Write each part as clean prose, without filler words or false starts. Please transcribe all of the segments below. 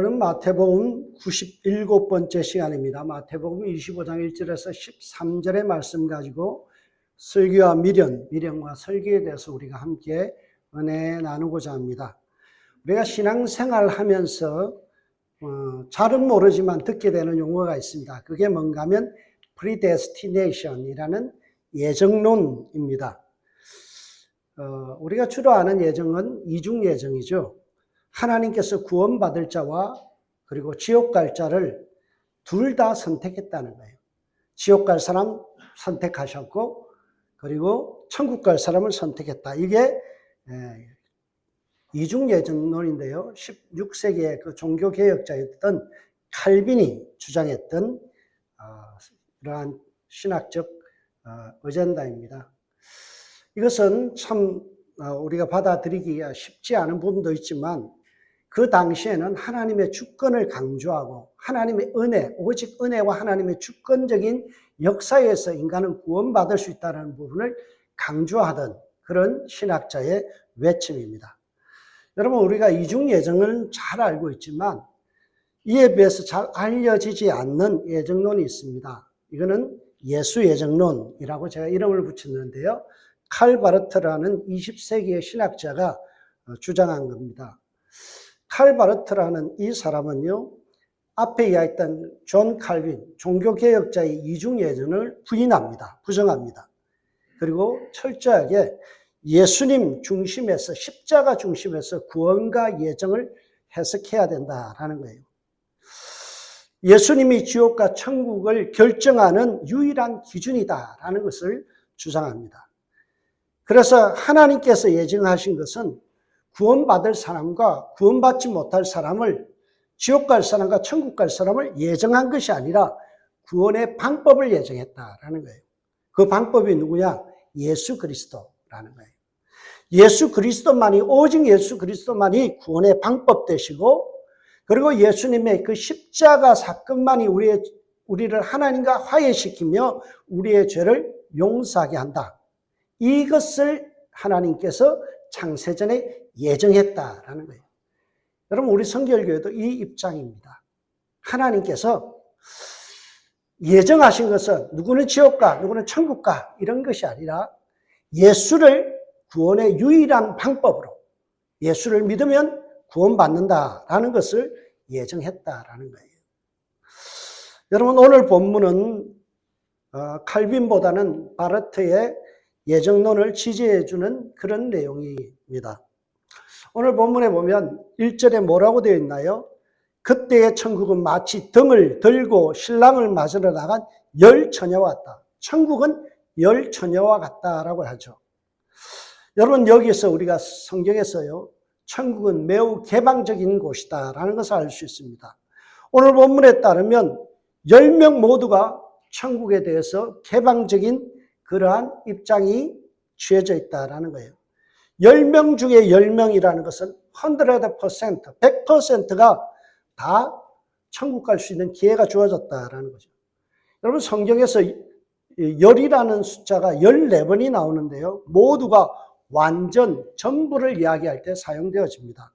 오늘은 마태복음 97번째 시간입니다. 마태복음 25장 1절에서 13절의 말씀 가지고 설교와 미련과 설교에 대해서 우리가 함께 은혜 나누고자 합니다. 우리가 신앙생활 하면서 잘은 모르지만 듣게 되는 용어가 있습니다. 그게 뭔가 하면 predestination이라는 예정론입니다. 우리가 주로 아는 예정은 이중 예정이죠. 하나님께서 구원받을 자와 그리고 지옥 갈 자를 둘 다 선택했다는 거예요. 지옥 갈 사람 선택하셨고 그리고 천국 갈 사람을 선택했다. 이게 이중예정론인데요. 16세기의 그 종교개혁자였던 칼빈이 주장했던 이러한 신학적 어젠다입니다. 이것은 참 우리가 받아들이기가 쉽지 않은 부분도 있지만 그 당시에는 하나님의 주권을 강조하고 하나님의 은혜, 오직 은혜와 하나님의 주권적인 역사에서 인간은 구원받을 수 있다는 부분을 강조하던 그런 신학자의 외침입니다. 여러분, 우리가 이중예정을 잘 알고 있지만 이에 비해서 잘 알려지지 않는 예정론이 있습니다. 이거는 예수예정론이라고 제가 이름을 붙였는데요. 칼 바르트라는 20세기의 신학자가 주장한 겁니다. 칼 바르트라는 이 사람은요, 앞에 이야기했던 존 칼빈, 종교개혁자의 이중예정을 부인합니다. 부정합니다. 그리고 철저하게 예수님 중심에서, 십자가 중심에서 구원과 예정을 해석해야 된다라는 거예요. 예수님이 지옥과 천국을 결정하는 유일한 기준이다라는 것을 주장합니다. 그래서 하나님께서 예정하신 것은 구원받을 사람과 구원받지 못할 사람을, 지옥 갈 사람과 천국 갈 사람을 예정한 것이 아니라 구원의 방법을 예정했다라는 거예요. 그 방법이 누구냐? 예수 그리스도라는 거예요. 예수 그리스도만이, 오직 예수 그리스도만이 구원의 방법 되시고, 그리고 예수님의 그 십자가 사건만이 우리를 하나님과 화해시키며 우리의 죄를 용서하게 한다. 이것을 하나님께서 창세전에 예정했다라는 거예요. 여러분, 우리 성결교회도 이 입장입니다. 하나님께서 예정하신 것은 누구는 지옥 가, 누구는 천국 가 이런 것이 아니라 예수를 구원의 유일한 방법으로 예수를 믿으면 구원받는다라는 것을 예정했다라는 거예요. 여러분, 오늘 본문은 칼빈보다는 바르트의 예정론을 지지해주는 그런 내용입니다. 오늘 본문에 보면 1절에 뭐라고 되어 있나요? 그때의 천국은 마치 등을 들고 신랑을 맞으러 나간 열 처녀와 같다. 천국은 열 처녀와 같다라고 하죠. 여러분, 여기서 우리가 성경에서요, 천국은 매우 개방적인 곳이다라는 것을 알 수 있습니다. 오늘 본문에 따르면 10명 모두가 천국에 대해서 개방적인 그러한 입장이 취해져 있다라는 거예요. 10명 중에 10명이라는 것은 100%, 100%가 다 천국 갈 수 있는 기회가 주어졌다라는 거죠. 여러분, 성경에서 열이라는 숫자가 14번이 나오는데요. 모두가 완전, 전부를 이야기할 때 사용되어집니다.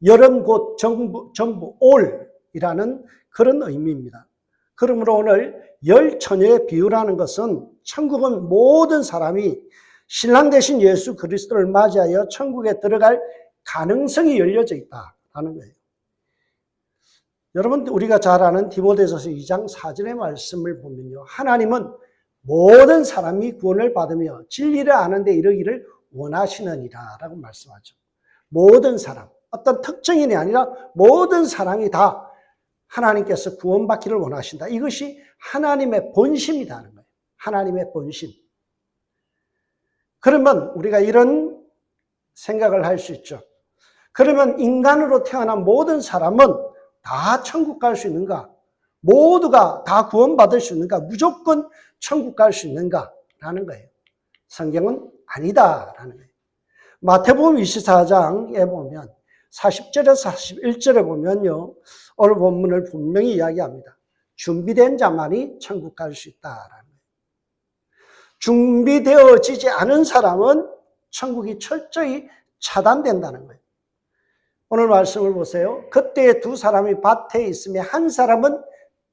열은 곧 전부, 올이라는 그런 의미입니다. 그러므로 오늘 열 처녀의 비유라는 것은 천국은 모든 사람이 신랑 되신 예수 그리스도를 맞이하여 천국에 들어갈 가능성이 열려져 있다라는 거예요. 여러분, 우리가 잘 아는 디모데전서 2장 4절의 말씀을 보면요, 하나님은 모든 사람이 구원을 받으며 진리를 아는 데 이르기를 원하시느니라 라고 말씀하죠. 모든 사람, 어떤 특정인이 아니라 모든 사람이 다 하나님께서 구원받기를 원하신다. 이것이 하나님의 본심이라는 거예요. 하나님의 본심. 그러면 우리가 이런 생각을 할 수 있죠. 그러면 인간으로 태어난 모든 사람은 다 천국 갈 수 있는가? 모두가 다 구원받을 수 있는가? 무조건 천국 갈 수 있는가? 라는 거예요. 성경은 아니다라는 거예요. 마태복음 24장에 보면 40절에서 41절에 보면요, 오늘 본문을 분명히 이야기합니다. 준비된 자만이 천국 갈 수 있다라는 거예요. 준비되어지지 않은 사람은 천국이 철저히 차단된다는 거예요. 오늘 말씀을 보세요. 그때 두 사람이 밭에 있으며 한 사람은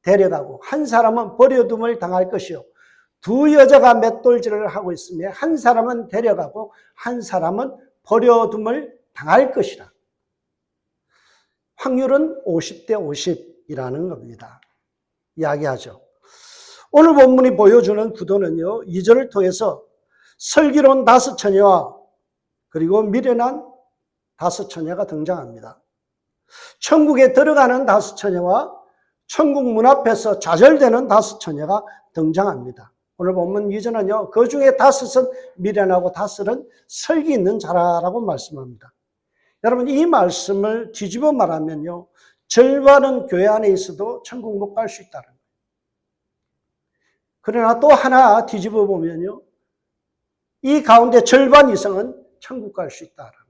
데려가고 한 사람은 버려둠을 당할 것이요. 두 여자가 맷돌질을 하고 있으며 한 사람은 데려가고 한 사람은 버려둠을 당할 것이라. 확률은 50대 50이라는 겁니다. 이야기하죠. 오늘 본문이 보여주는 구도는요, 2절을 통해서 슬기로운 5 처녀와 그리고 미련한 5 처녀가 등장합니다. 천국에 들어가는 5 처녀와 천국 문 앞에서 좌절되는 5 처녀가 등장합니다. 오늘 본문 2절은요, 그 중에 5은 미련하고 5은 슬기 있는 자라라고 말씀합니다. 여러분, 이 말씀을 뒤집어 말하면요, 절반은 교회 안에 있어도 천국 못 갈 수 있다는 거예요. 그러나 또 하나 뒤집어 보면요, 이 가운데 절반 이상은 천국 갈 수 있다는 거예요.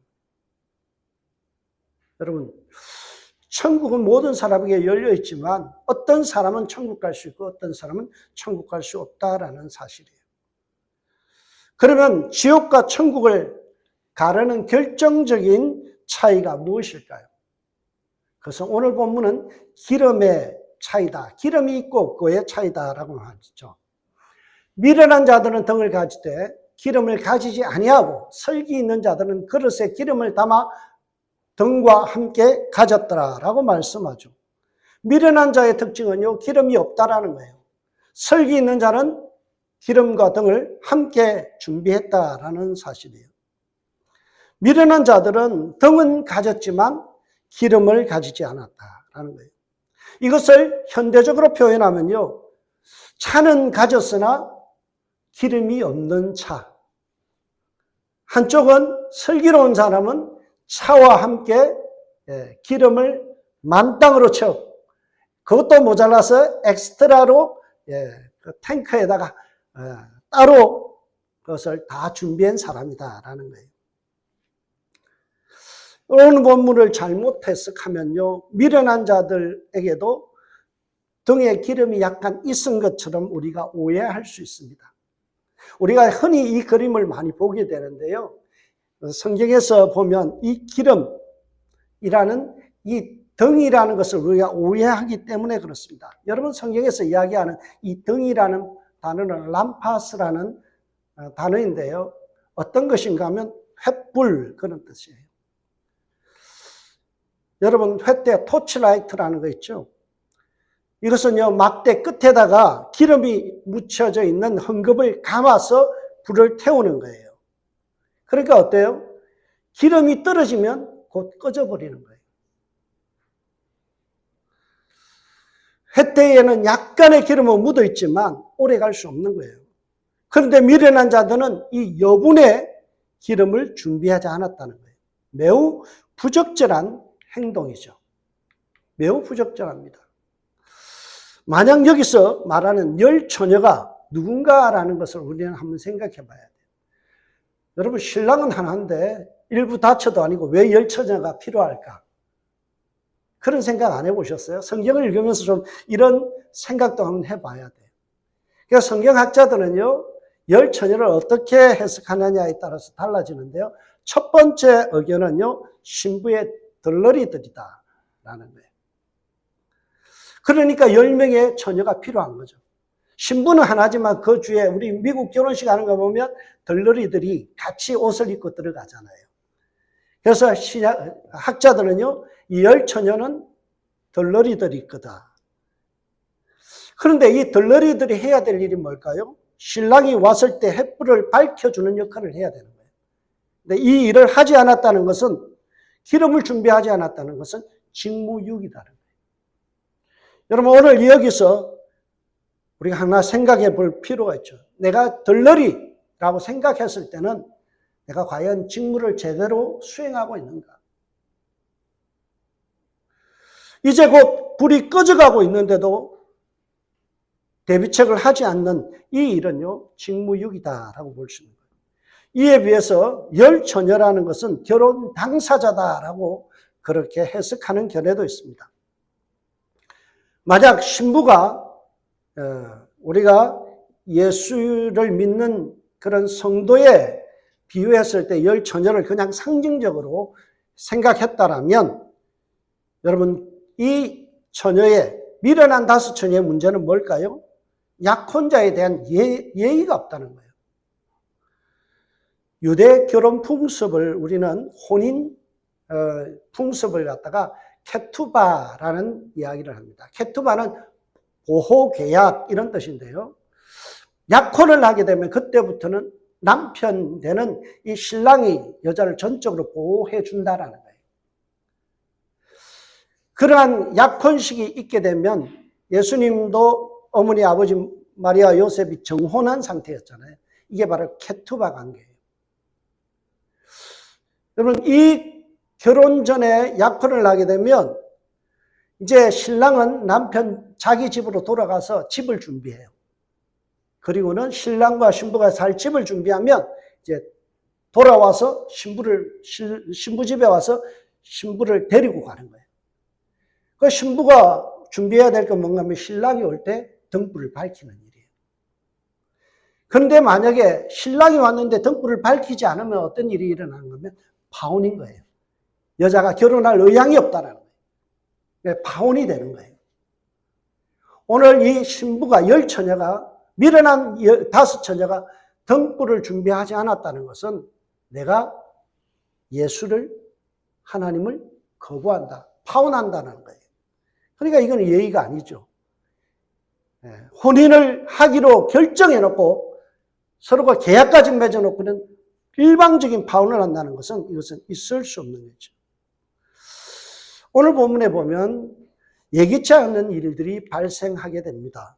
여러분, 천국은 모든 사람에게 열려 있지만 어떤 사람은 천국 갈 수 있고 어떤 사람은 천국 갈 수 없다라는 사실이에요. 그러면 지옥과 천국을 가르는 결정적인 차이가 무엇일까요? 그래서 오늘 본문은 기름의 차이다. 기름이 있고 없고의 차이다라고 하죠. 미련한 자들은 등을 가지되 기름을 가지지 아니하고 슬기 있는 자들은 그릇에 기름을 담아 등과 함께 가졌더라라고 말씀하죠. 미련한 자의 특징은요, 기름이 없다라는 거예요. 슬기 있는 자는 기름과 등을 함께 준비했다라는 사실이에요. 미련한 자들은 등은 가졌지만 기름을 가지지 않았다라는 거예요. 이것을 현대적으로 표현하면요, 차는 가졌으나 기름이 없는 차. 한쪽은 슬기로운 사람은 차와 함께 기름을 만땅으로 채워, 그것도 모자라서 엑스트라로 그 탱크에다가 따로 그것을 다 준비한 사람이다라는 거예요. 오늘 본문을 잘못 해석하면요, 미련한 자들에게도 등에 기름이 약간 있은 것처럼 우리가 오해할 수 있습니다. 우리가 흔히 이 그림을 많이 보게 되는데요, 성경에서 보면 이 기름이라는 이 등이라는 것을 우리가 오해하기 때문에 그렇습니다. 여러분, 성경에서 이야기하는 이 등이라는 단어는 람파스라는 단어인데요, 어떤 것인가 하면 횃불, 그런 뜻이에요. 여러분, 횃대 토치라이트라는 거 있죠? 이것은요, 막대 끝에다가 기름이 묻혀져 있는 헝겊을 감아서 불을 태우는 거예요. 그러니까 어때요? 기름이 떨어지면 곧 꺼져버리는 거예요. 횃대에는 약간의 기름은 묻어 있지만 오래 갈 수 없는 거예요. 그런데 미련한 자들은 이 여분의 기름을 준비하지 않았다는 거예요. 매우 부적절한 행동이죠. 매우 부적절합니다. 만약 여기서 말하는 10 처녀가 누군가라는 것을 우리는 한번 생각해 봐야 돼요. 여러분, 신랑은 하나인데 일부 다처도 아니고 왜 10 처녀가 필요할까? 그런 생각 안 해보셨어요? 성경을 읽으면서 좀 이런 생각도 한번 해봐야 돼요. 그러니까 성경학자들은요, 10 처녀를 어떻게 해석하느냐에 따라서 달라지는데요, 첫 번째 의견은요, 신부의 덜러리들이다라는 거예요. 그러니까 10명의 처녀가 필요한 거죠. 신부는 하나지만 그 주에 우리 미국 결혼식 하는 거 보면 덜러리들이 같이 옷을 입고 들어가잖아요. 그래서 학자들은요, 이 10 처녀는 덜러리들이 거다. 그런데 이 덜러리들이 해야 될 일이 뭘까요? 신랑이 왔을 때 횃불을 밝혀주는 역할을 해야 되는 거예요. 근데 이 일을 하지 않았다는 것은, 기름을 준비하지 않았다는 것은 직무유기다는 거예요. 여러분, 오늘 여기서 우리가 하나 생각해 볼 필요가 있죠. 내가 덜러리라고 생각했을 때는 내가 과연 직무를 제대로 수행하고 있는가? 이제 곧 불이 꺼져가고 있는데도 대비책을 하지 않는 이 일은요, 직무유기다라고 볼 수 있는 거예요. 이에 비해서 10 처녀라는 것은 결혼 당사자다라고 그렇게 해석하는 견해도 있습니다. 만약 신부가 우리가 예수를 믿는 그런 성도에 비유했을 때 10 처녀를 그냥 상징적으로 생각했다라면 여러분 이 처녀의 미련한 다섯 처녀의 문제는 뭘까요? 약혼자에 대한 예의가 없다는 거예요. 유대 결혼 풍습을 우리는 혼인 풍습을 갖다가 케투바라는 이야기를 합니다. 케투바는 보호계약 이런 뜻인데요. 약혼을 하게 되면 그때부터는 남편 되는 이 신랑이 여자를 전적으로 보호해 준다라는 거예요. 그러한 약혼식이 있게 되면 예수님도 어머니 아버지 마리아 요셉이 정혼한 상태였잖아요. 이게 바로 케투바 관계예요. 여러분 이 결혼 전에 약혼을 하게 되면 이제 신랑은 남편 자기 집으로 돌아가서 집을 준비해요. 그리고는 신랑과 신부가 살 집을 준비하면 이제 돌아와서 신부 집에 와서 신부를 데리고 가는 거예요. 그 신부가 준비해야 될 건 뭔가 하면 신랑이 올 때 등불을 밝히는 일이에요. 그런데 만약에 신랑이 왔는데 등불을 밝히지 않으면 어떤 일이 일어나는 거면 파혼인 거예요. 여자가 결혼할 의향이 없다는 거예요. 파혼이 되는 거예요. 오늘 이 신부가 열 처녀가 미련한 다섯 처녀가 등불을 준비하지 않았다는 것은 내가 예수를 하나님을 거부한다. 파혼한다는 거예요. 그러니까 이건 예의가 아니죠. 혼인을 하기로 결정해놓고 서로가 계약까지 맺어놓고는 일방적인 파혼을 한다는 것은 이것은 있을 수 없는 거죠. 오늘 본문에 보면 예기치 않은 일들이 발생하게 됩니다.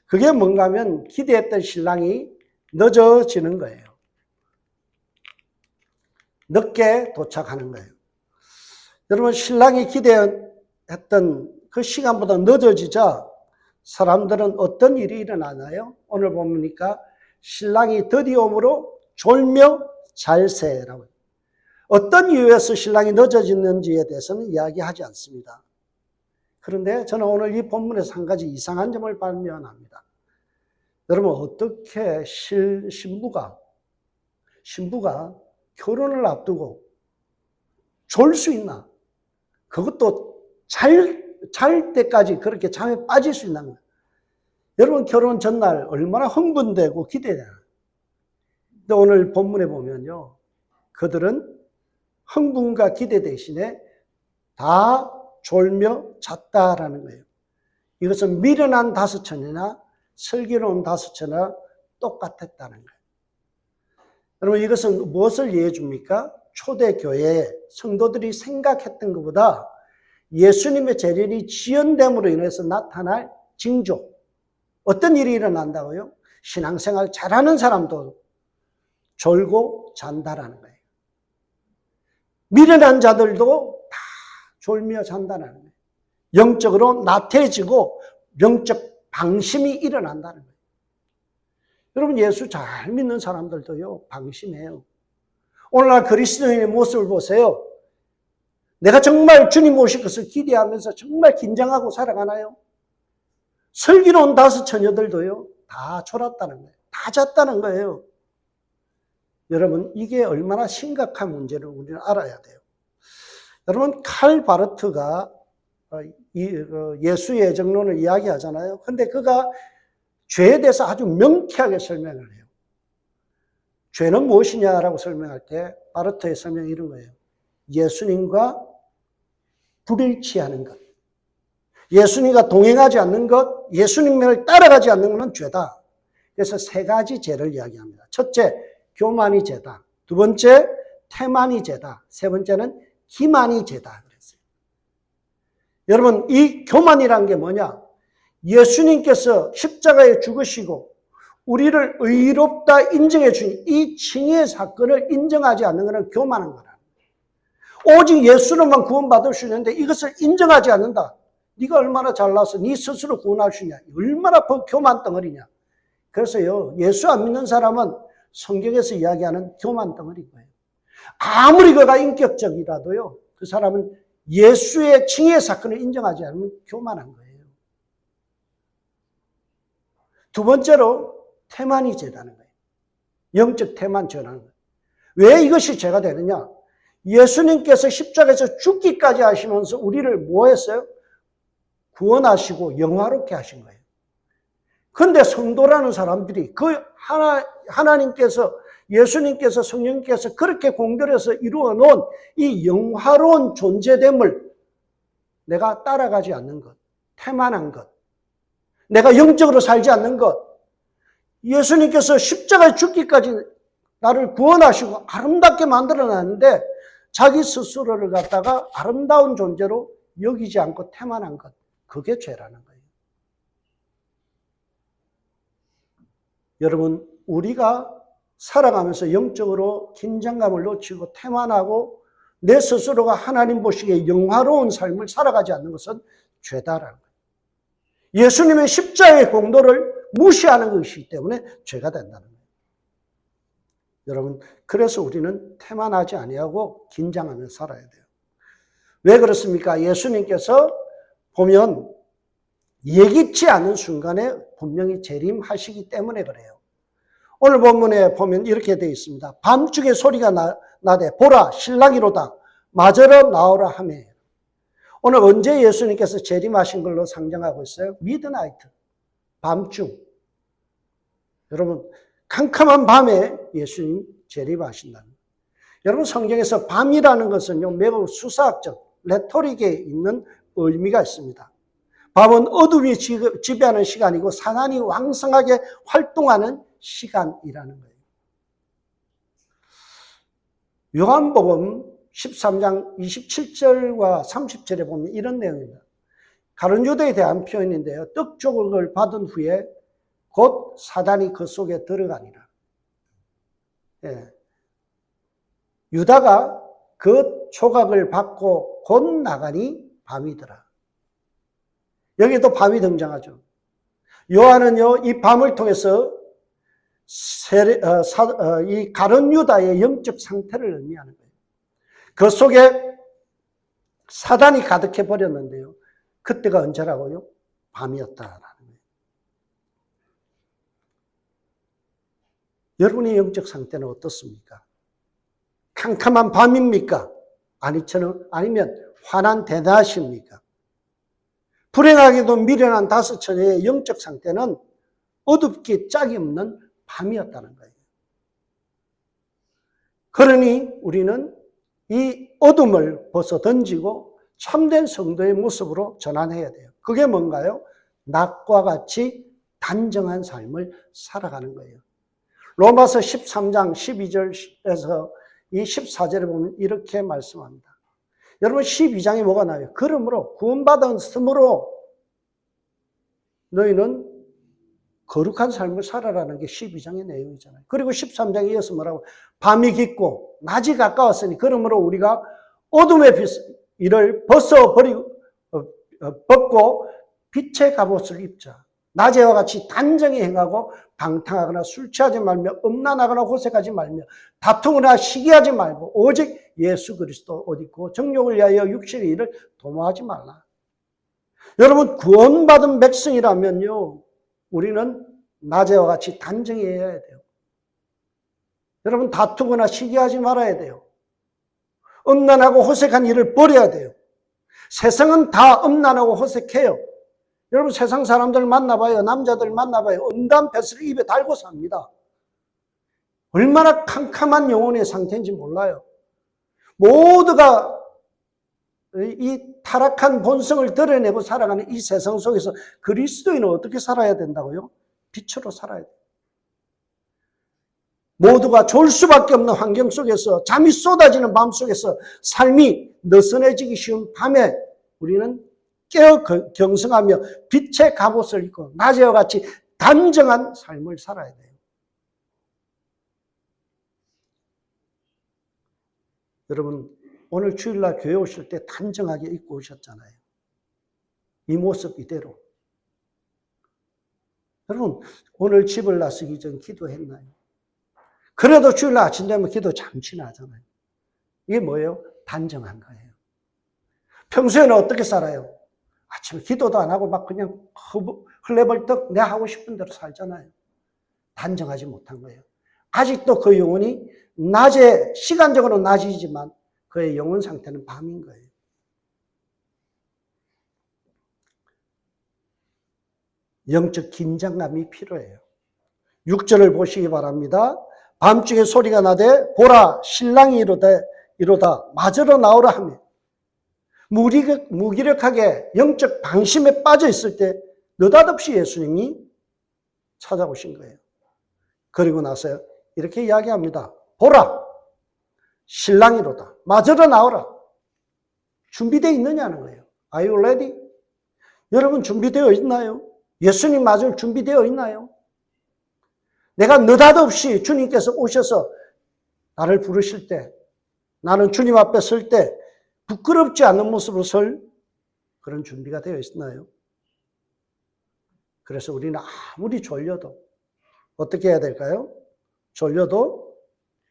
그게 뭔가 하면 기대했던 신랑이 늦어지는 거예요. 늦게 도착하는 거예요. 여러분 신랑이 기대했던 그 시간보다 늦어지자 사람들은 어떤 일이 일어나나요? 오늘 보니까 신랑이 드디음으로 졸며 잘세라고. 어떤 이유에서 신랑이 늦어지는지에 대해서는 이야기하지 않습니다. 그런데 저는 오늘 이 본문에서 한 가지 이상한 점을 발견합니다. 여러분 어떻게 신부가 결혼을 앞두고 졸 수 있나? 그것도 잘 때까지 그렇게 잠에 빠질 수 있는 거예요. 여러분 결혼 전날 얼마나 흥분되고 기대되나. 근데 오늘 본문에 보면요. 그들은 흥분과 기대 대신에 다 졸며 잤다라는 거예요. 이것은 미련한 다섯 처녀나 슬기로운 다섯 처녀나 똑같았다는 거예요. 여러분 이것은 무엇을 이해해 줍니까? 초대교회 성도들이 생각했던 것보다 예수님의 재림이 지연됨으로 인해서 나타날 징조. 어떤 일이 일어난다고요? 신앙생활 잘하는 사람도 졸고 잔다라는 거예요. 미련한 자들도 다 졸며 잔다는 거예요. 영적으로 나태해지고 영적 방심이 일어난다는 거예요. 여러분 예수 잘 믿는 사람들도요 방심해요. 오늘날 그리스도인의 모습을 보세요. 내가 정말 주님 오실 것을 기대하면서 정말 긴장하고 살아가나요? 슬기로운 다섯 처녀들도요 다 졸았다는 거예요. 다 잤다는 거예요. 여러분 이게 얼마나 심각한 문제를 우리는 알아야 돼요. 여러분 칼 바르트가 예수의 예정론을 이야기하잖아요. 근데 그가 죄에 대해서 아주 명쾌하게 설명을 해요. 죄는 무엇이냐라고 설명할 때 바르트의 설명이 이런 거예요. 예수님과 불일치하는 것, 예수님과 동행하지 않는 것, 예수님을 따라가지 않는 것은 죄다. 그래서 세 가지 죄를 이야기합니다. 첫째, 교만이 죄다. 두 번째, 태만이 죄다. 세 번째는 기만이 죄다. 그랬어요. 여러분, 이 교만이란 게 뭐냐? 예수님께서 십자가에 죽으시고 우리를 의롭다 인정해 주신 이 칭의의 사건을 인정하지 않는 것은 교만한 거라. 오직 예수로만 구원받을 수 있는데 이것을 인정하지 않는다. 네가 얼마나 잘나서 네 스스로 구원할 수 있냐. 얼마나 교만 덩어리냐. 그래서요, 예수 안 믿는 사람은 성경에서 이야기하는 교만 덩어리인 거예요. 아무리 그가 인격적이라도요, 그 사람은 예수의 칭의의 사건을 인정하지 않으면 교만한 거예요. 두 번째로 태만이 죄라는 거예요. 영적 태만 죄라는 거예요. 왜 이것이 죄가 되느냐? 예수님께서 십자가에서 죽기까지 하시면서 우리를 뭐 했어요? 구원하시고 영화롭게 하신 거예요. 그런데 성도라는 사람들이 그 하나님께서, 예수님께서, 성령님께서 그렇게 공들여서 이루어 놓은 이 영화로운 존재됨을 내가 따라가지 않는 것, 태만한 것, 내가 영적으로 살지 않는 것, 예수님께서 십자가에 죽기까지 나를 구원하시고 아름답게 만들어놨는데 자기 스스로를 갖다가 아름다운 존재로 여기지 않고 태만한 것, 그게 죄라는 거예요. 여러분, 우리가 살아가면서 영적으로 긴장감을 놓치고 태만하고 내 스스로가 하나님 보시기에 영화로운 삶을 살아가지 않는 것은 죄다라는 거예요. 예수님의 십자가의 공로를 무시하는 것이기 때문에 죄가 된다는 거예요. 여러분, 그래서 우리는 태만하지 아니하고 긴장하며 살아야 돼요. 왜 그렇습니까? 예수님께서 보면 예기치 않은 순간에 분명히 재림하시기 때문에 그래요. 오늘 본문에 보면 이렇게 되어 있습니다. 밤중에 소리가 나되 보라 신랑이로다 맞으러 나오라 하며. 오늘 언제 예수님께서 재림하신 걸로 상정하고 있어요? 미드나이트, 밤중. 여러분, 캄캄한 밤에 예수님 재림하신다는 거예요. 여러분, 성경에서 밤이라는 것은요 매우 수사학적, 레토릭에 있는 의미가 있습니다. 밤은 어둠이 지배하는 시간이고 사단이 왕성하게 활동하는 시간이라는 거예요. 요한복음 13장 27절과 30절에 보면 이런 내용입니다. 가룟 유다에 대한 표현인데요. 떡 조각을 받은 후에 곧 사단이 그 속에 들어가니라. 예. 유다가 그 조각을 받고 곧 나가니 밤이더라. 여기도 밤이 등장하죠. 요한은요, 이 밤을 통해서 이 가룟 유다의 영적 상태를 의미하는 거예요. 그 속에 사단이 가득해 버렸는데요. 그때가 언제라고요? 밤이었다라는 거예요. 여러분의 영적 상태는 어떻습니까? 캄캄한 밤입니까? 아니면 환한 대낮입니까? 불행하게도 미련한 다섯 처녀의 영적 상태는 어둡게 짝이 없는 밤이었다는 거예요. 그러니 우리는 이 어둠을 벗어 던지고 참된 성도의 모습으로 전환해야 돼요. 그게 뭔가요? 낮과 같이 단정한 삶을 살아가는 거예요. 로마서 13장 12절에서 이 14절에 보면 이렇게 말씀합니다. 여러분 12장에 뭐가 나와요? 그러므로 구원받았으므로 너희는 거룩한 삶을 살아라는 게 12장의 내용이잖아요. 그리고 13장에 이어서 뭐라고? 밤이 깊고 낮이 가까웠으니 그러므로 우리가 어둠의 이를 벗고 빛의 갑옷을 입자. 낮에와 같이 단정히 행하고 방탕하거나 술 취하지 말며 음란하거나 호색하지 말며 다투거나 시기하지 말고 오직 예수 그리스도 옷 입고 정욕을 위하여 육신의 일을 도모하지 말라. 여러분 구원받은 백성이라면요 우리는 낮에와 같이 단정히 해야 돼요. 여러분 다투거나 시기하지 말아야 돼요. 음란하고 호색한 일을 버려야 돼요. 세상은 다 음란하고 호색해요. 여러분 세상 사람들 만나봐요. 남자들 만나봐요. 음담 뱃을 입에 달고 삽니다. 얼마나 캄캄한 영혼의 상태인지 몰라요. 모두가 이 타락한 본성을 드러내고 살아가는 이 세상 속에서 그리스도인은 어떻게 살아야 된다고요? 빛으로 살아야 돼요. 모두가 졸 수밖에 없는 환경 속에서 잠이 쏟아지는 밤 속에서 삶이 느슨해지기 쉬운 밤에 우리는 깨어 경성하며 빛의 갑옷을 입고 낮에와 같이 단정한 삶을 살아야 돼요. 여러분 오늘 주일날 교회 오실 때 단정하게 입고 오셨잖아요. 이 모습 이대로. 여러분 오늘 집을 나서기 전 기도했나요? 그래도 주일날 아침 되면 기도 잠시 나잖아요. 이게 뭐예요? 단정한 거예요. 평소에는 어떻게 살아요? 아침에 기도도 안 하고 막 그냥 흘레벌떡 내 하고 싶은 대로 살잖아요. 단정하지 못한 거예요. 아직도 그 영혼이 낮에 시간적으로 낮이지만 그의 영혼 상태는 밤인 거예요. 영적 긴장감이 필요해요. 6절을 보시기 바랍니다. 밤중에 소리가 나되 보라 신랑이 이로다 맞으러 나오라 하며 무기력하게 영적 방심에 빠져 있을 때 느닷없이 예수님이 찾아오신 거예요. 그리고 나서 이렇게 이야기합니다. 보라 신랑이로다 맞으러 나오라. 준비되어 있느냐는 거예요. Are you ready? 여러분 준비되어 있나요? 예수님 맞을 준비되어 있나요? 내가 느닷없이 주님께서 오셔서 나를 부르실 때, 나는 주님 앞에 설 때 부끄럽지 않은 모습으로 설 그런 준비가 되어 있나요? 그래서 우리는 아무리 졸려도 어떻게 해야 될까요? 졸려도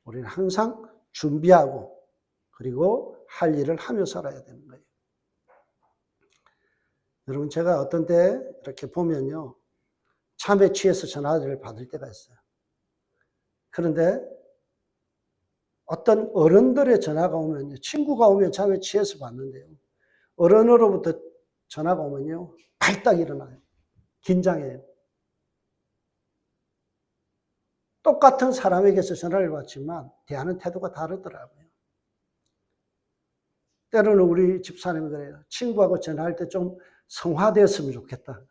우리는 항상 준비하고 그리고 할 일을 하며 살아야 되는 거예요. 여러분 제가 어떤 때 이렇게 보면요. 잠에 취해서 전화를 받을 때가 있어요. 그런데 어떤 어른들의 전화가 오면요. 친구가 오면 잠에 취해서 받는데요. 어른으로부터 전화가 오면요. 발딱 일어나요. 긴장해요. 똑같은 사람에게서 전화를 받지만 대하는 태도가 다르더라고요. 때로는 우리 집사님이 그래요. 친구하고 전화할 때 좀 성화되었으면 좋겠다.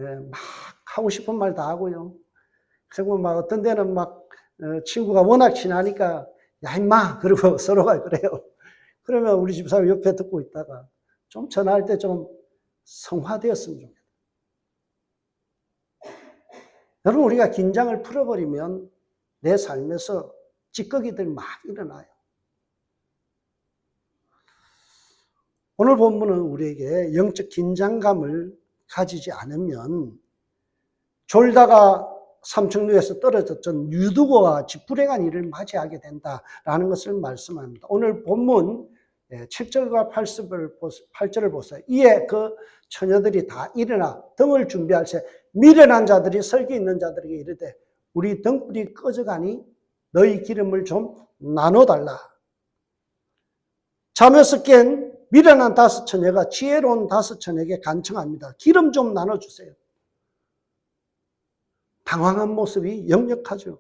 예, 막 하고 싶은 말 다 하고요. 그리고 막 어떤 데는 막 친구가 워낙 친하니까 야 임마 그러고 서로가 그래요. 그러면 우리 집사람 옆에 듣고 있다가 좀 전화할 때 좀 성화되었으면 좋겠다. 여러분 우리가 긴장을 풀어버리면 내 삶에서 찌꺼기들이 막 일어나요. 오늘 본문은 우리에게 영적 긴장감을 가지지 않으면 졸다가 삼층루에서 떨어졌던 유두고와 같이 불행한 일을 맞이하게 된다라는 것을 말씀합니다. 오늘 본문 7절과 8절을 보세요. 이에 그 처녀들이 다 일어나 등을 준비할 새 미련한 자들이 설기 있는 자들에게 이르되 우리 등불이 꺼져가니 너희 기름을 좀 나눠달라. 잠에서 깬 미련한 다섯 처녀가 지혜로운 다섯 처녀에게 간청합니다. 기름 좀 나눠주세요. 당황한 모습이 역력하죠.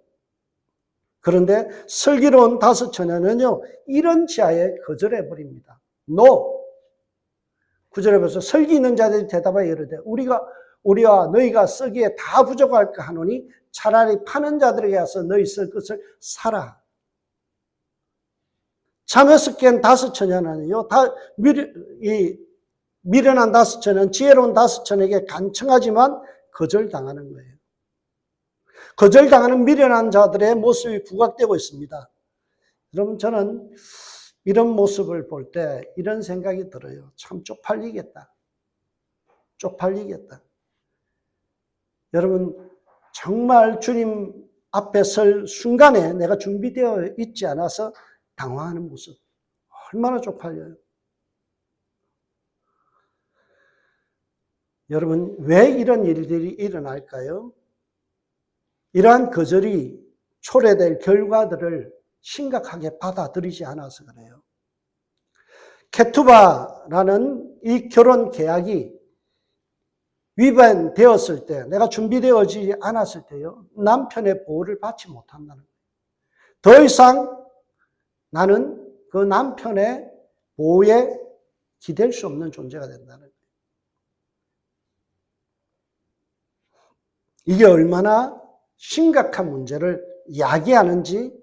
그런데 슬기로운 다섯 처녀는요, 이런 지하에 거절해버립니다. No. 9절에 보서 설기 있는 자들이 대답하여 이르되 우리와 너희가 쓰기에 다 부족할까 하노니 차라리 파는 자들에게 가서 너희 쓸 것을 사라. 잠에서 깬 다섯 처녀는요, 미련한 다섯 처녀는 지혜로운 다섯 처녀에게 간청하지만 거절당하는 거예요. 거절당하는 미련한 자들의 모습이 부각되고 있습니다. 여러분 저는 이런 모습을 볼 때 이런 생각이 들어요. 참 쪽팔리겠다. 쪽팔리겠다. 여러분 정말 주님 앞에 설 순간에 내가 준비되어 있지 않아서 당황하는 모습. 얼마나 쪽팔려요. 여러분 왜 이런 일들이 일어날까요? 이러한 거절이 초래될 결과들을 심각하게 받아들이지 않아서 그래요. 케투바라는 이 결혼 계약이 위반되었을 때, 내가 준비되어지지 않았을 때요, 남편의 보호를 받지 못한다는 거예요. 더 이상 나는 그 남편의 보호에 기댈 수 없는 존재가 된다는 거예요. 이게 얼마나 심각한 문제를 야기하는지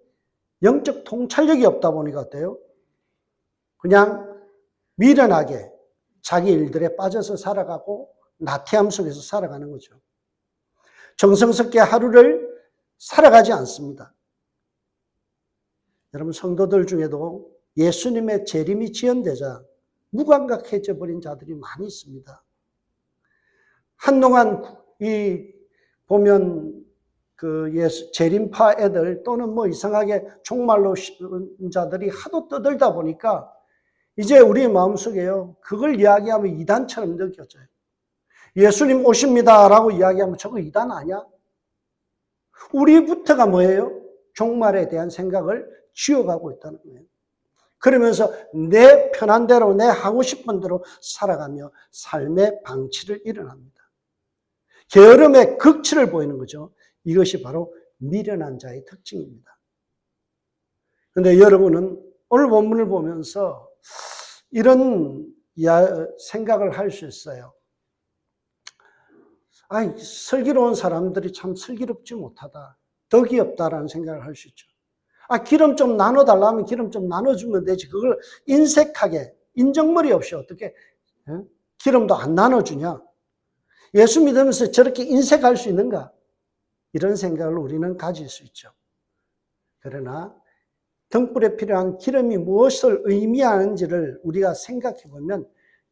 영적 통찰력이 없다 보니까 어때요? 그냥 미련하게 자기 일들에 빠져서 살아가고 나태함 속에서 살아가는 거죠. 정성스럽게 하루를 살아가지 않습니다. 여러분 성도들 중에도 예수님의 재림이 지연되자 무감각해져 버린 자들이 많이 있습니다. 한동안 보면 재림파 애들 또는 뭐 이상하게 종말로 신 자들이 하도 떠들다 보니까 이제 우리 마음속에요. 그걸 이야기하면 이단처럼 느껴져요. 예수님 오십니다라고 이야기하면 저거 이단 아니야? 우리부터가 뭐예요? 종말에 대한 생각을 쥐어가고 있다는 거예요. 그러면서 내 편한 대로, 내 하고 싶은 대로 살아가며 삶의 방치를 일어납니다. 게으름의 극치를 보이는 거죠. 이것이 바로 미련한 자의 특징입니다. 그런데 여러분은 오늘 본문을 보면서 이런 생각을 할 수 있어요. 아이, 슬기로운 사람들이 참 슬기롭지 못하다. 덕이 없다라는 생각을 할 수 있죠. 아, 기름 좀 나눠달라면 기름 좀 나눠주면 되지. 그걸 인색하게, 인정머리 없이 어떻게 기름도 안 나눠주냐. 예수 믿으면서 저렇게 인색할 수 있는가? 이런 생각을 우리는 가질 수 있죠. 그러나 등불에 필요한 기름이 무엇을 의미하는지를 우리가 생각해 보면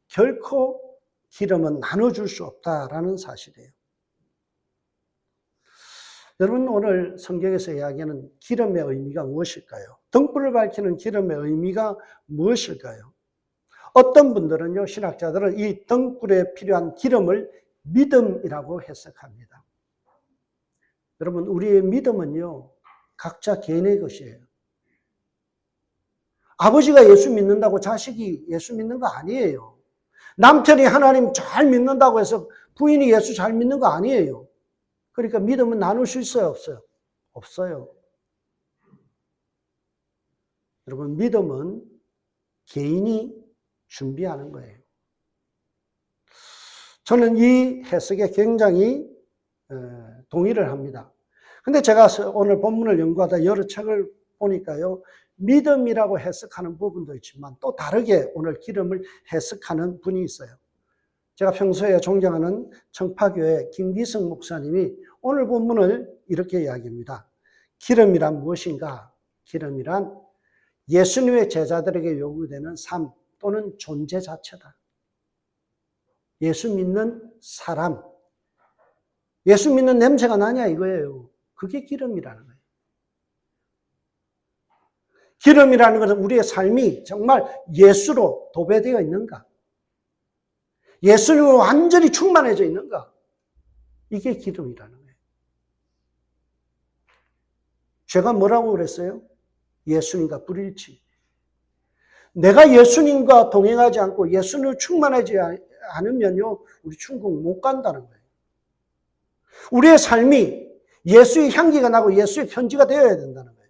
결코 기름은 나눠줄 수 없다라는 사실이에요. 여러분, 오늘 성경에서 이야기하는 기름의 의미가 무엇일까요? 등불을 밝히는 기름의 의미가 무엇일까요? 어떤 분들은요, 신학자들은 이 등불에 필요한 기름을 믿음이라고 해석합니다. 여러분, 우리의 믿음은요, 각자 개인의 것이에요. 아버지가 예수 믿는다고 자식이 예수 믿는 거 아니에요. 남편이 하나님 잘 믿는다고 해서 부인이 예수 잘 믿는 거 아니에요. 그러니까 믿음은 나눌 수 있어요, 없어요? 없어요. 여러분, 믿음은 개인이 준비하는 거예요. 저는 이 해석에 굉장히 동의를 합니다. 근데 제가 오늘 본문을 연구하다 여러 책을 보니까요, 믿음이라고 해석하는 부분도 있지만 또 다르게 오늘 기름을 해석하는 분이 있어요. 제가 평소에 존경하는 청파교회 김기성 목사님이 오늘 본문을 이렇게 이야기합니다. 기름이란 무엇인가? 기름이란 예수님의 제자들에게 요구되는 삶 또는 존재 자체다. 예수 믿는 사람, 예수 믿는 냄새가 나냐 이거예요. 그게 기름이라는 거예요. 기름이라는 것은 우리의 삶이 정말 예수로 도배되어 있는가? 예수님으로 완전히 충만해져 있는가? 이게 기름이라는 거예요. 제가 뭐라고 그랬어요? 예수님과 불일치. 내가 예수님과 동행하지 않고 예수님으로 충만하지 않으면요, 우리 천국 못 간다는 거예요. 우리의 삶이 예수의 향기가 나고 예수의 편지가 되어야 된다는 거예요.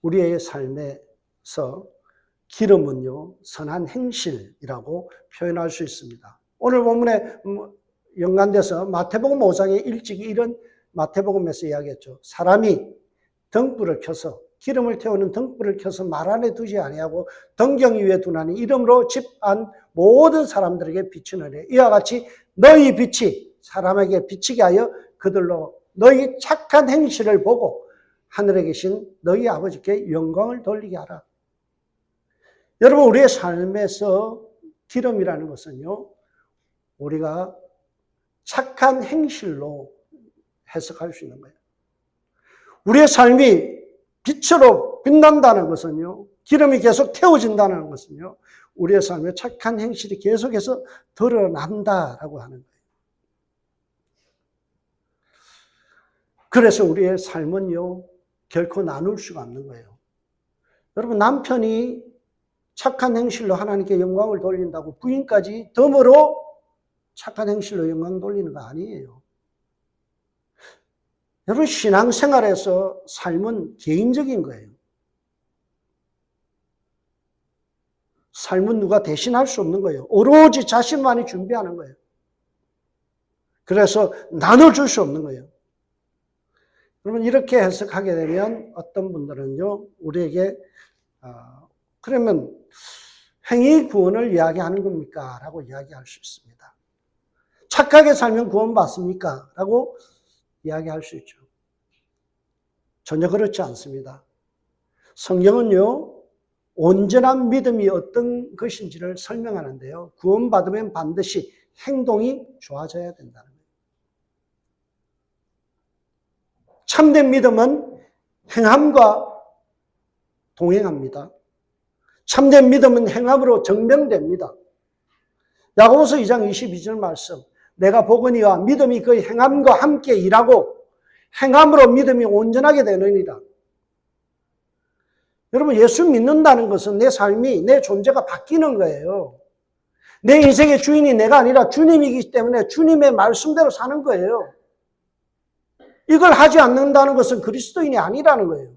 우리의 삶에서 기름은요, 선한 행실이라고 표현할 수 있습니다. 오늘 본문에 연관돼서 마태복음 5장에 일찍이 이런 마태복음에서 이야기했죠. 사람이 등불을 켜서 기름을 태우는 등불을 켜서 말 안에 두지 아니하고 등경 위에 두나니 이름으로 집 안 모든 사람들에게 비추느니 이와 같이 너희 빛이 사람에게 비치게 하여 그들로 너희 착한 행실을 보고 하늘에 계신 너희 아버지께 영광을 돌리게 하라. 여러분, 우리의 삶에서 기름이라는 것은요, 우리가 착한 행실로 해석할 수 있는 거예요. 우리의 삶이 빛으로 빛난다는 것은요, 기름이 계속 태워진다는 것은요, 우리의 삶에 착한 행실이 계속해서 드러난다라고 하는 거예요. 그래서 우리의 삶은요, 결코 나눌 수가 없는 거예요. 여러분, 남편이 착한 행실로 하나님께 영광을 돌린다고 부인까지 덤으로 착한 행실로 영광 돌리는 거 아니에요. 여러분, 신앙생활에서 삶은 개인적인 거예요. 삶은 누가 대신할 수 없는 거예요. 오로지 자신만이 준비하는 거예요. 그래서 나눠줄 수 없는 거예요. 여러분, 이렇게 해석하게 되면 어떤 분들은요, 우리에게 그러면 행위 구원을 이야기하는 겁니까? 라고 이야기할 수 있습니다. 착하게 살면 구원받습니까? 라고 이야기할 수 있죠. 전혀 그렇지 않습니다. 성경은요, 온전한 믿음이 어떤 것인지를 설명하는데요, 구원받으면 반드시 행동이 좋아져야 된다는 거예요. 참된 믿음은 행함과 동행합니다. 참된 믿음은 행함으로 증명됩니다. 야고보서 2장 22절 말씀, 내가 보거니와 믿음이 그 행함과 함께 일하고 행함으로 믿음이 온전하게 되느니라. 여러분, 예수 믿는다는 것은 내 삶이, 내 존재가 바뀌는 거예요. 내 인생의 주인이 내가 아니라 주님이기 때문에 주님의 말씀대로 사는 거예요. 이걸 하지 않는다는 것은 그리스도인이 아니라는 거예요.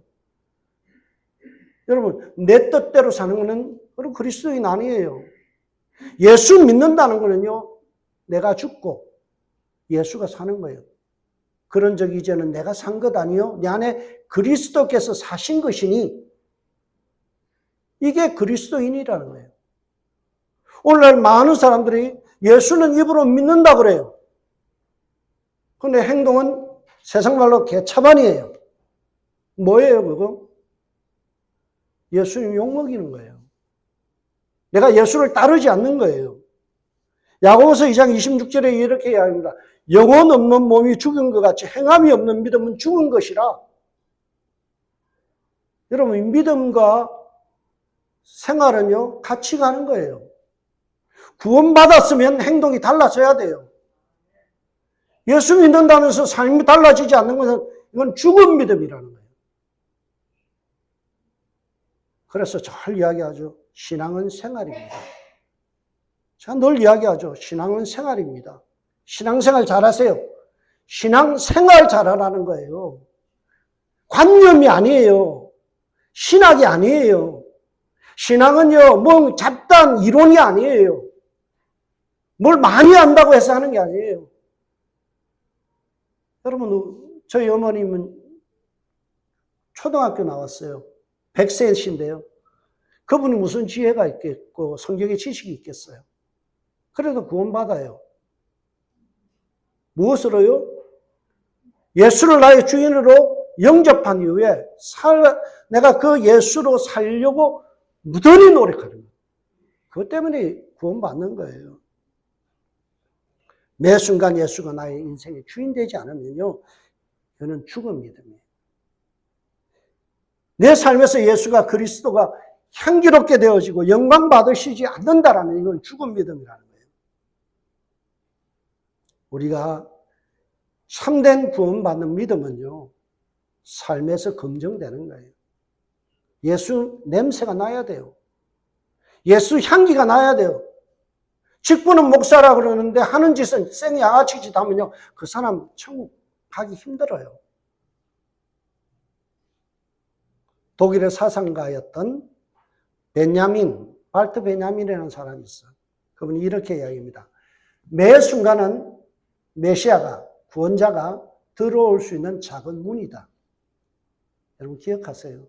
여러분, 내 뜻대로 사는 것은 그리스도인 아니에요. 예수 믿는다는 것은요, 내가 죽고 예수가 사는 거예요. 그런 적 이제는 내가 산 것 아니요, 내 안에 그리스도께서 사신 것이니 이게 그리스도인이라는 거예요. 오늘날 많은 사람들이 예수는 입으로 믿는다고 그래요. 그런데 행동은 세상 말로 개차반이에요. 뭐예요, 그거? 예수님 욕먹이는 거예요. 내가 예수를 따르지 않는 거예요. 야고보서 2장 26절에 이렇게 이야기합니다. 영혼 없는 몸이 죽은 것 같이 행함이 없는 믿음은 죽은 것이라. 여러분, 믿음과 생활은요, 같이 가는 거예요. 구원받았으면 행동이 달라져야 돼요. 예수 믿는다면서 삶이 달라지지 않는 것은 이건 죽은 믿음이라는 거예요. 그래서 잘 이야기하죠. 신앙은 생활입니다. 제가 늘 이야기하죠. 신앙은 생활입니다. 신앙생활 잘하세요. 신앙생활 잘하라는 거예요. 관념이 아니에요. 신학이 아니에요. 신앙은요, 뭐 잡다한 이론이 아니에요. 뭘 많이 안다고 해서 하는 게 아니에요. 여러분, 저희 어머님은 초등학교 나왔어요. 100세이신데요. 그분이 무슨 지혜가 있겠고 성경의 지식이 있겠어요. 그래도 구원받아요. 무엇으로요? 예수를 나의 주인으로 영접한 이후에 내가 그 예수로 살려고 무던히 노력하는 거예요. 그것 때문에 구원받는 거예요. 매 순간 예수가 나의 인생의 주인 되지 않으면요, 저는 죽은 믿음이에요. 내 삶에서 예수가 그리스도가 향기롭게 되어지고 영광 받으시지 않는다라면 이건 죽은 믿음이라는 거예요. 우리가 참된 구원받는 믿음은요, 삶에서 검증되는 거예요. 예수 냄새가 나야 돼요. 예수 향기가 나야 돼요. 직분은 목사라 그러는데 하는 짓은 생양아치 짓 하면요, 그 사람 천국 가기 힘들어요. 독일의 사상가였던 발트 베냐민이라는 사람이 있어요. 그분이 이렇게 이야기합니다. 매 순간은 메시아가, 구원자가 들어올 수 있는 작은 문이다. 여러분 기억하세요.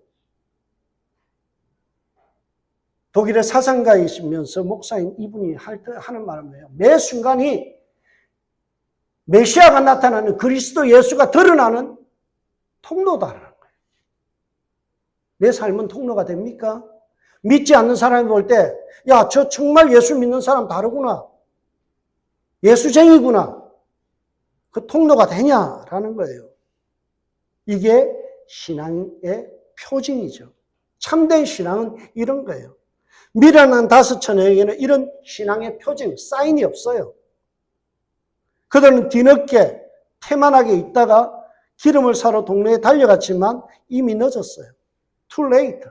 독일의 사상가이시면서 목사인 이분이 하는 말은 뭐예요? 매 순간이 메시아가 나타나는 그리스도 예수가 드러나는 통로다라는 거예요. 내 삶은 통로가 됩니까? 믿지 않는 사람이 볼 때, 야, 저 정말 예수 믿는 사람 다르구나. 예수쟁이구나. 그 통로가 되냐라는 거예요. 이게 신앙의 표징이죠. 참된 신앙은 이런 거예요. 미련한 다섯처녀에게는 이런 신앙의 표징, 사인이 없어요. 그들은 뒤늦게 태만하게 있다가 기름을 사러 동네에 달려갔지만 이미 늦었어요. Too late.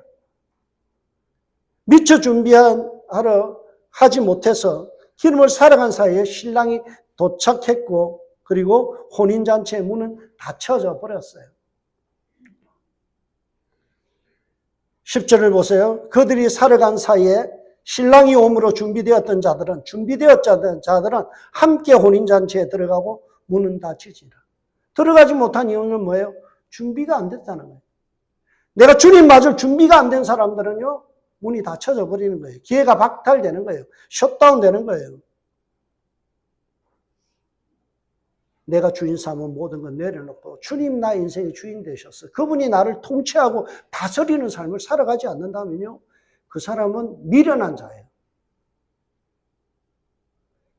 미처 준비하러 하지 못해서 기름을 사러 간 사이에 신랑이 도착했고 그리고 혼인잔치의 문은 닫혀져 버렸어요. 10절을 보세요. 그들이 사러 간 사이에 신랑이 오므로 준비되었던 자들은 함께 혼인잔치에 들어가고 문은 닫히지라. 들어가지 못한 이유는 뭐예요? 준비가 안 됐다는 거예요. 내가 주님 맞을 준비가 안 된 사람들은요, 문이 닫혀져 버리는 거예요. 기회가 박탈되는 거예요. 셧다운 되는 거예요. 내가 주인 삼은 모든 건 내려놓고 주님 나의 인생의 주인 되셨어. 그분이 나를 통치하고 다스리는 삶을 살아가지 않는다면요, 그 사람은 미련한 자예요.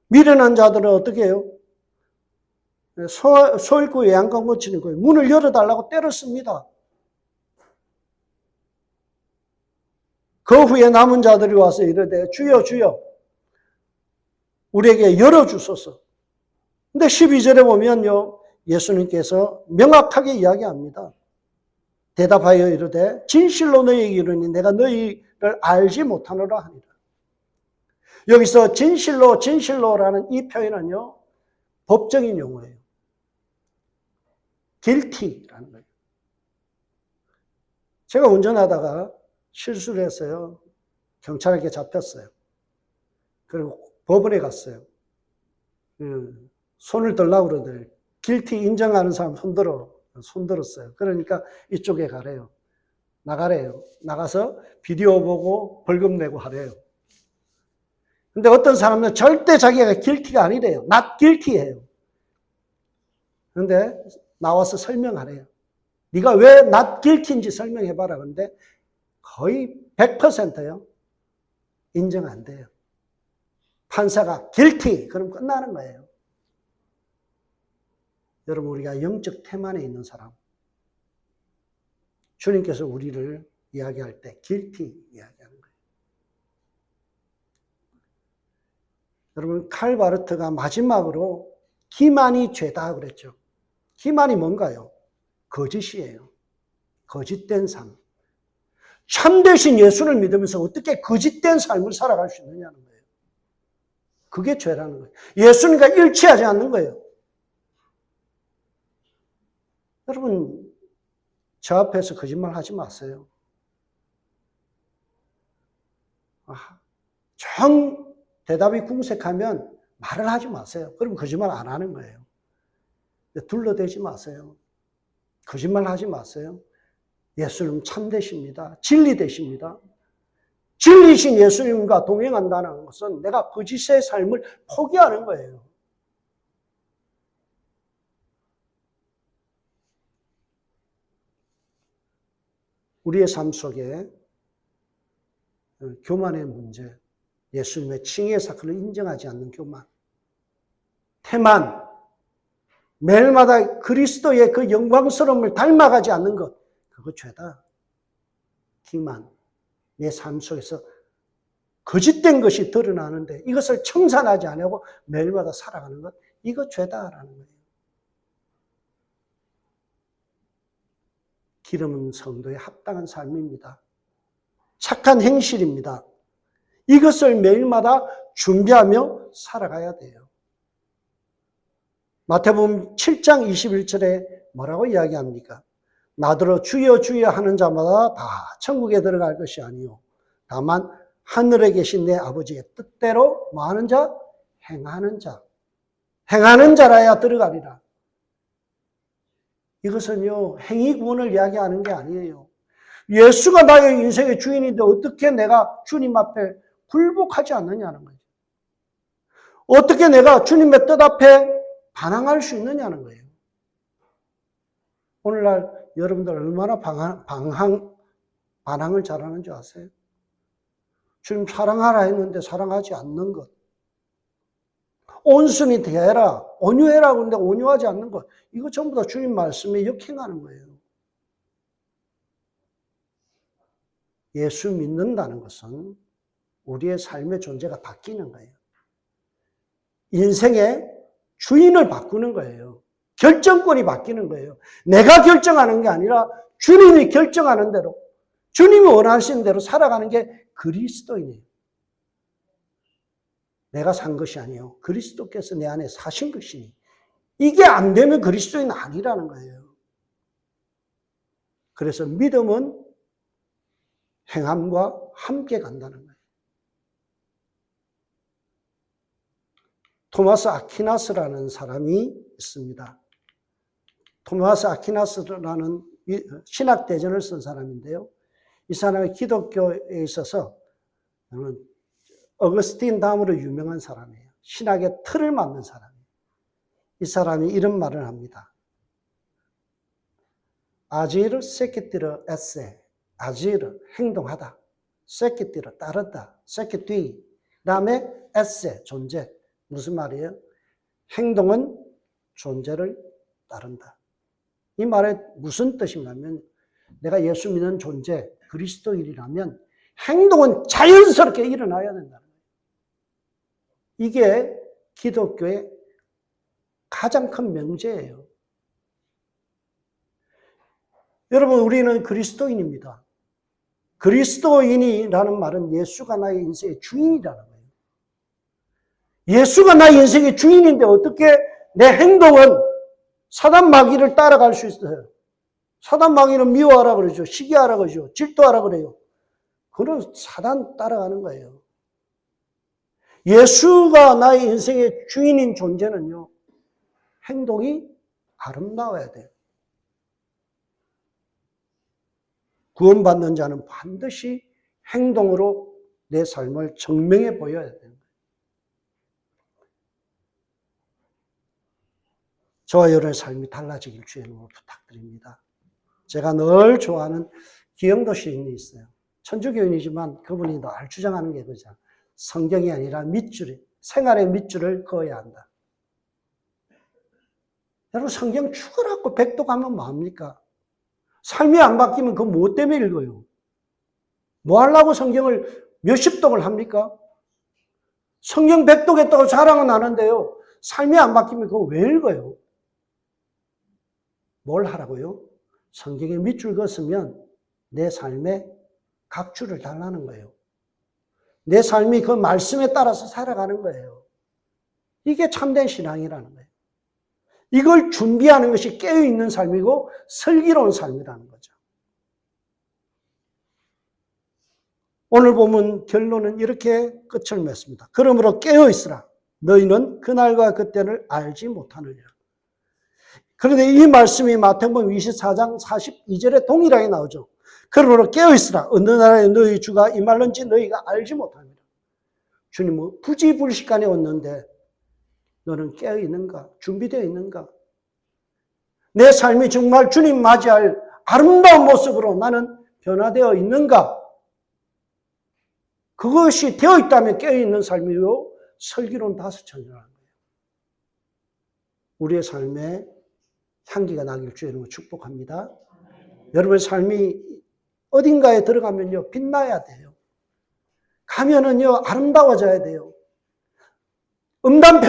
미련한 자들은 어떻게 해요? 소 잃고 외양간 고치는 거예요. 문을 열어달라고 때렸습니다. 그 후에 남은 자들이 와서 이르되 주여 주여 우리에게 열어주소서. 근데 12절에 보면요, 예수님께서 명확하게 이야기합니다. 대답하여 이르되 진실로 너희에게 이르니 내가 너희를 알지 못하노라 하니라. 여기서 진실로라는 이 표현은요, 법적인 용어예요. guilty라는 거예요. 제가 운전하다가 실수를 했어요. 경찰에게 잡혔어요. 그리고 법원에 갔어요. 손을 들라고 그러더래요. guilty 인정하는 사람 손 들었어요. 그러니까 이쪽에 가래요. 나가래요. 나가서 비디오 보고 벌금 내고 하래요. 근데 어떤 사람은 절대 자기가 guilty가 아니래요. not guilty예요. 근데 나와서 설명하래요. 네가 왜 not guilty인지 설명해봐라. 그런데 거의 100%요. 인정 안 돼요. 판사가 guilty 그럼 끝나는 거예요. 여러분, 우리가 영적 태만에 있는 사람, 주님께서 우리를 이야기할 때 guilty 이야기하는 거예요. 여러분, 칼 바르트가 마지막으로 기만이 죄다 그랬죠. 기만이 뭔가요? 거짓이에요. 거짓된 삶. 참되신 예수를 믿으면서 어떻게 거짓된 삶을 살아갈 수 있느냐는 거예요. 그게 죄라는 거예요. 예수님과 일치하지 않는 거예요. 여러분, 저 앞에서 거짓말 하지 마세요. 정 대답이 궁색하면 말을 하지 마세요. 그럼 거짓말 안 하는 거예요. 둘러대지 마세요. 거짓말 하지 마세요. 예수님 참되십니다. 진리되십니다. 진리신 예수님과 동행한다는 것은 내가 거짓의 삶을 포기하는 거예요. 우리의 삶 속에 교만의 문제, 예수님의 칭의 사건을 인정하지 않는 교만, 태만, 매일마다 그리스도의 그 영광스러움을 닮아가지 않는 것, 그거 죄다. 기만, 내 삶 속에서 거짓된 것이 드러나는데 이것을 청산하지 않고 매일마다 살아가는 것, 이거 죄다라는 거예요. 기름은 성도에 합당한 삶입니다. 착한 행실입니다. 이것을 매일마다 준비하며 살아가야 돼요. 마태복음 7장 21절에 뭐라고 이야기합니까? 나더러 주여 주여 하는 자마다 다 천국에 들어갈 것이 아니요 다만 하늘에 계신 내 아버지의 뜻대로 뭐하는 자? 행하는 자. 행하는 자라야 들어가리라. 이것은요, 행위 구원을 이야기하는 게 아니에요. 예수가 나의 인생의 주인인데 어떻게 내가 주님 앞에 굴복하지 않느냐는 거예요. 어떻게 내가 주님의 뜻 앞에 반항할 수 있느냐는 거예요. 오늘날 여러분들 얼마나 반항을 잘하는 줄 아세요? 주님 사랑하라 했는데 사랑하지 않는 것. 온순히 대해라, 온유해라 그런데 온유하지 않는 것. 이거 전부 다 주님 말씀에 역행하는 거예요. 예수 믿는다는 것은 우리의 삶의 존재가 바뀌는 거예요. 인생의 주인을 바꾸는 거예요. 결정권이 바뀌는 거예요. 내가 결정하는 게 아니라 주님이 결정하는 대로, 주님이 원하시는 대로 살아가는 게 그리스도인이에요. 내가 산 것이 아니요 그리스도께서 내 안에 사신 것이니 이게 안 되면 그리스도인 아니라는 거예요. 그래서 믿음은 행함과 함께 간다는 거예요. 토마스 아퀴나스라는 사람이 있습니다. 토마스 아퀴나스라는 신학대전을 쓴 사람인데요. 이 사람이 기독교에 있어서 어거스틴 다음으로 유명한 사람이에요. 신학의 틀을 만든 사람이에요. 이 사람이 이런 말을 합니다. 아지르 세키티르 에세, 아지르 행동하다, 세키티르 따르다, 세키티 다음에 에세 존재. 무슨 말이에요? 행동은 존재를 따른다. 이 말에 무슨 뜻인가면 내가 예수 믿는 존재, 그리스도인이라면 행동은 자연스럽게 일어나야 된다는 거예요. 이게 기독교의 가장 큰 명제예요. 여러분, 우리는 그리스도인입니다. 그리스도인이라는 말은 예수가 나의 인생의 주인이라는 거예요. 예수가 나의 인생의 주인인데 어떻게 내 행동은 사단 마귀를 따라갈 수 있어요? 사단 마귀는 미워하라 그러죠. 시기하라 그러죠. 질투하라 그래요. 그건 사단 따라가는 거예요. 예수가 나의 인생의 주인인 존재는요, 행동이 아름다워야 돼요. 구원받는 자는 반드시 행동으로 내 삶을 증명해 보여야 돼요. 저와 여러분의 삶이 달라지길 주의 이름으로 부탁드립니다. 제가 늘 좋아하는 기영도 시인이 있어요. 천주교인이지만 그분이 늘 주장하는 게 그죠. 성경이 아니라 밑줄, 생활의 밑줄을 그어야 한다. 여러분, 성경 축을하고 백독하면 뭐합니까? 삶이 안 바뀌면 그거 뭐 때문에 읽어요? 뭐 하려고 성경을 몇십 독을 합니까? 성경 백독했다고 자랑은 하는데요. 삶이 안 바뀌면 그거 왜 읽어요? 뭘 하라고요? 성경에 밑줄 그었으면 내 삶에 각줄을 달라는 거예요. 내 삶이 그 말씀에 따라서 살아가는 거예요. 이게 참된 신앙이라는 거예요. 이걸 준비하는 것이 깨어있는 삶이고 슬기로운 삶이라는 거죠. 오늘 보면 결론은 이렇게 끝을 맺습니다. 그러므로 깨어있으라. 너희는 그날과 그때를 알지 못하느니라. 그런데 이 말씀이 마태복음 24장 42절에 동일하게 나오죠. 그러므로 깨어있으라. 어느 나라에 너희 주가 임할는지 너희가 알지 못합니다. 주님은 부지불식간에 왔는데 너는 깨어있는가? 준비되어 있는가? 내 삶이 정말 주님 맞이할 아름다운 모습으로 나는 변화되어 있는가? 그것이 되어 있다면 깨어있는 삶이요 슬기로운 다스천이라는 거예요. 우리의 삶에 향기가 나길 주의 이름으로 축복합니다. 여러분의 삶이 어딘가에 들어가면요 빛나야 돼요. 가면은요 아름다워져야 돼요. 음담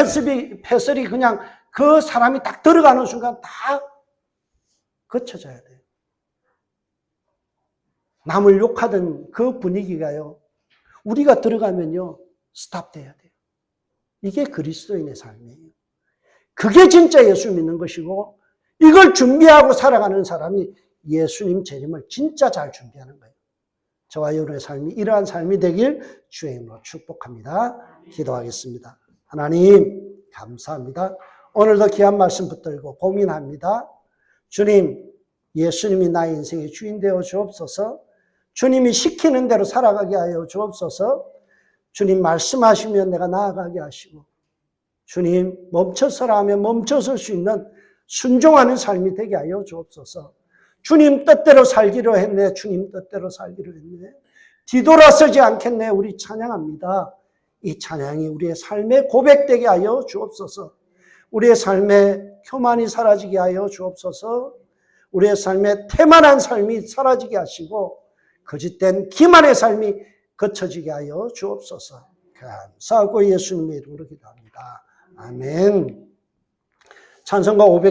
패설이 그냥 그 사람이 딱 들어가는 순간 다 거쳐져야 돼요. 남을 욕하던 그 분위기가요 우리가 들어가면요 스탑돼야 돼요. 이게 그리스도인의 삶이에요. 그게 진짜 예수 믿는 것이고 이걸 준비하고 살아가는 사람이 예수님 재림을 진짜 잘 준비하는 거예요. 저와 여러분의 삶이 이러한 삶이 되길 주의 이름으로 축복합니다. 기도하겠습니다. 하나님 감사합니다. 오늘도 귀한 말씀 붙들고 고민합니다. 주님, 예수님이 나의 인생의 주인 되어 주옵소서. 주님이 시키는 대로 살아가게 하여 주옵소서. 주님 말씀하시면 내가 나아가게 하시고 주님 멈춰서라 하면 멈춰설 수 있는 순종하는 삶이 되게 하여 주옵소서. 주님 뜻대로 살기로 했네. 주님 뜻대로 살기로 했네. 뒤돌아서지 않겠네. 우리 찬양합니다. 이 찬양이 우리의 삶에 고백되게 하여 주옵소서. 우리의 삶에 교만이 사라지게 하여 주옵소서. 우리의 삶에 태만한 삶이 사라지게 하시고 거짓된 기만의 삶이 거쳐지게 하여 주옵소서. 감사하고 예수님의 이름으로 기도합니다. 아멘. 찬송가 500